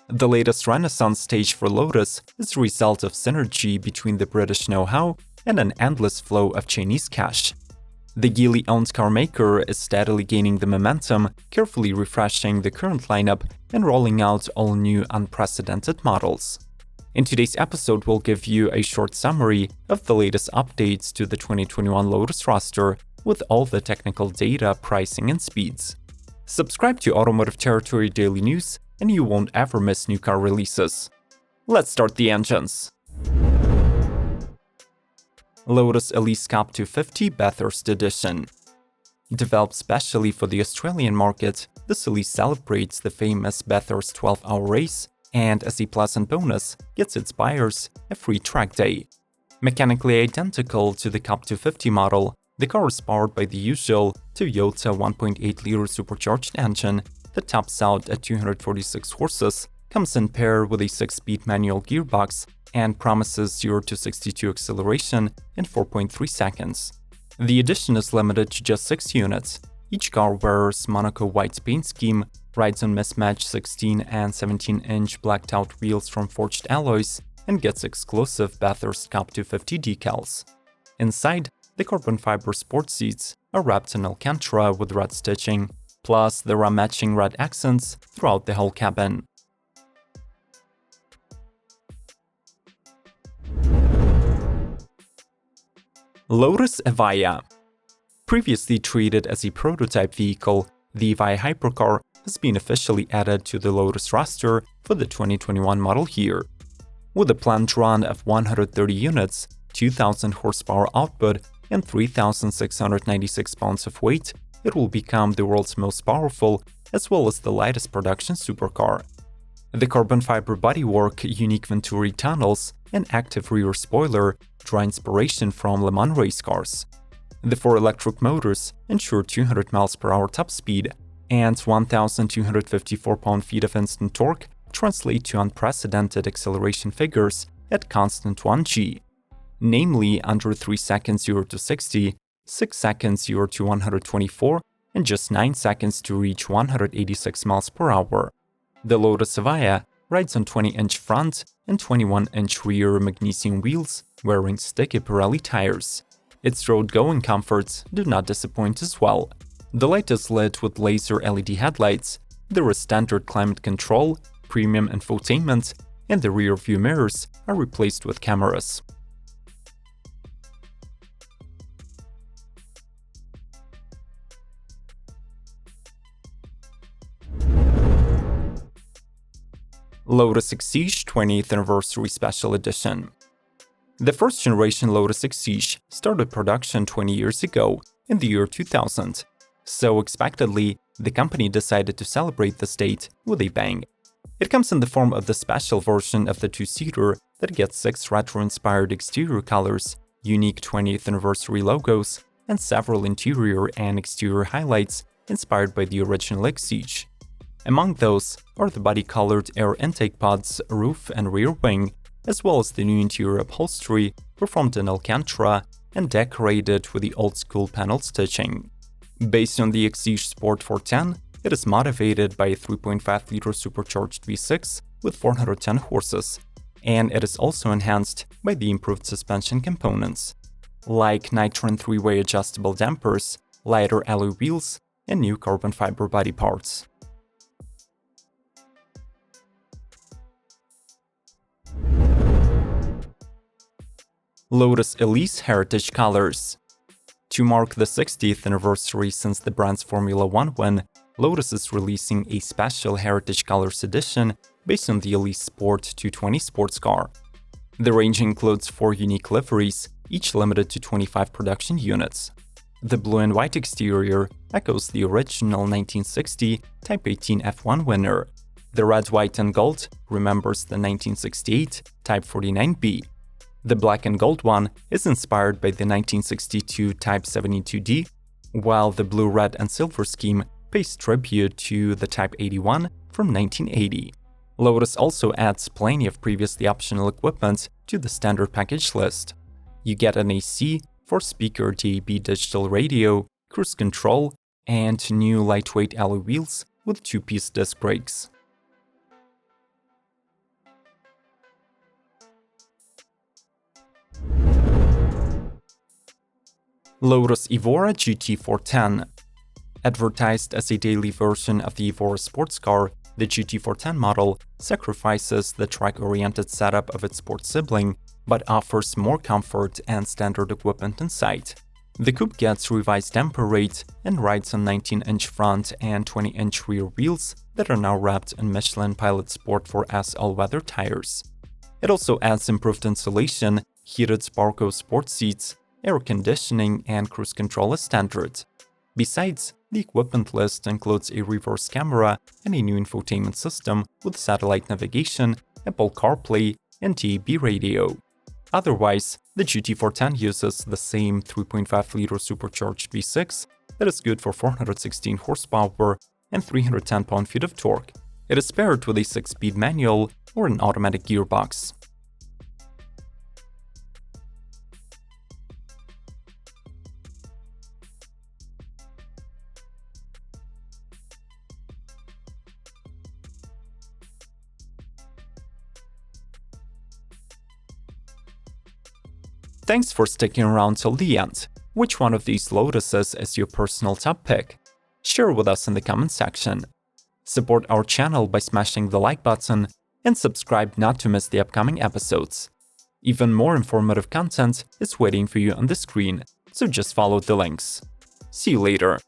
The latest renaissance stage for Lotus is a result of synergy between the British know-how and an endless flow of Chinese cash. The Geely-owned carmaker is steadily gaining the momentum, carefully refreshing the current lineup and rolling out all new unprecedented models. In today's episode, we'll give you a short summary of the latest updates to the 2021 Lotus roster with all the technical data, pricing, and speeds. Subscribe to Automotive Territory Daily News and you won't ever miss new car releases. Let's start the engines. Lotus Elise Cup 250 Bathurst Edition. Developed specially for the Australian market, this Elise celebrates the famous Bathurst 12-hour race and, as a pleasant bonus, gets its buyers a free track day. Mechanically identical to the Cup 250 model, the car is powered by the usual Toyota 1.8-liter supercharged engine that tops out at 246 horses, comes in pair with a 6-speed manual gearbox, and promises 0 to 62 acceleration in 4.3 seconds. The edition is limited to just 6 units. Each car wears Monaco white paint scheme, rides on mismatched 16 and 17-inch blacked-out wheels from forged alloys, and gets exclusive Bathurst Cup 250 decals. Inside, the carbon fiber sport seats are wrapped in Alcantara with red stitching. Plus, there are matching red accents throughout the whole cabin. Lotus Evija. Previously treated as a prototype vehicle, the Evija hypercar has been officially added to the Lotus roster for the 2021 model year. With a planned run of 130 units, 2,000 horsepower output, and 3,696 pounds of weight, it will become the world's most powerful as well as the lightest production supercar. The carbon fiber bodywork, unique Venturi tunnels, and active rear spoiler draw inspiration from Le Mans race cars. The 4 electric motors ensure 200 mph top speed, and 1,254 pound-feet of instant torque translate to unprecedented acceleration figures at constant 1G. Namely, under 3 seconds 0 to 60, 6 seconds 0 to 124, and just 9 seconds to reach 186 mph. The Lotus Evija rides on 20-inch front and 21-inch rear magnesium wheels wearing sticky Pirelli tires. Its road-going comforts do not disappoint as well. The light is lit with laser LED headlights, there is standard climate control, premium infotainment, and the rear-view mirrors are replaced with cameras. Lotus Exch 20th Anniversary Special Edition. The first-generation Lotus Exch started production 20 years ago, in the year 2000. So expectedly, the company decided to celebrate this date with a bang. It comes in the form of the special version of the 2-seater that gets 6 retro-inspired exterior colors, unique 20th anniversary logos, and several interior and exterior highlights inspired by the original Exch. Among those are the body-colored air intake pods, roof and rear wing, as well as the new interior upholstery performed in Alcantara and decorated with the old-school panel stitching. Based on the Exch Sport 410, it is motivated by a 3.5-liter supercharged V6 with 410 horses, and it is also enhanced by the improved suspension components, like Nitron 3-way adjustable dampers, lighter alloy wheels, and new carbon fiber body parts. Lotus Elise Heritage Colors. To mark the 60th anniversary since the brand's Formula 1 win, Lotus is releasing a special Heritage Colors edition based on the Elise Sport 220 sports car. The range includes 4 unique liveries, each limited to 25 production units. The blue and white exterior echoes the original 1960 Type 18 F1 winner. The red, white, and gold remembers the 1968 Type 49B. The black and gold one is inspired by the 1962 Type 72D, while the blue, red, and silver scheme pays tribute to the Type 81 from 1980. Lotus also adds plenty of previously optional equipment to the standard package list. You get an AC, 4-speaker DAB digital radio, cruise control, and new lightweight alloy wheels with 2-piece disc brakes. Lotus Evora GT410. Advertised as a daily version of the Evora sports car, the GT410 model sacrifices the track-oriented setup of its sports sibling, but offers more comfort and standard equipment inside. The coupe gets revised damper rate and rides on 19-inch front and 20-inch rear wheels that are now wrapped in Michelin Pilot Sport 4S all-weather tires. It also adds improved insulation, heated Sparco sport seats, air conditioning, and cruise control as standard. Besides, the equipment list includes a reverse camera and a new infotainment system with satellite navigation, Apple CarPlay, and DAB radio. Otherwise, the GT410 uses the same 3.5-liter supercharged V6 that is good for 416 horsepower and 310 pound-feet of torque. It is paired with a 6-speed manual or an automatic gearbox. Thanks for sticking around till the end. Which one of these Lotuses is your personal top pick? Share with us in the comment section. Support our channel by smashing the like button and subscribe not to miss the upcoming episodes. Even more informative content is waiting for you on the screen, so just follow the links. See you later.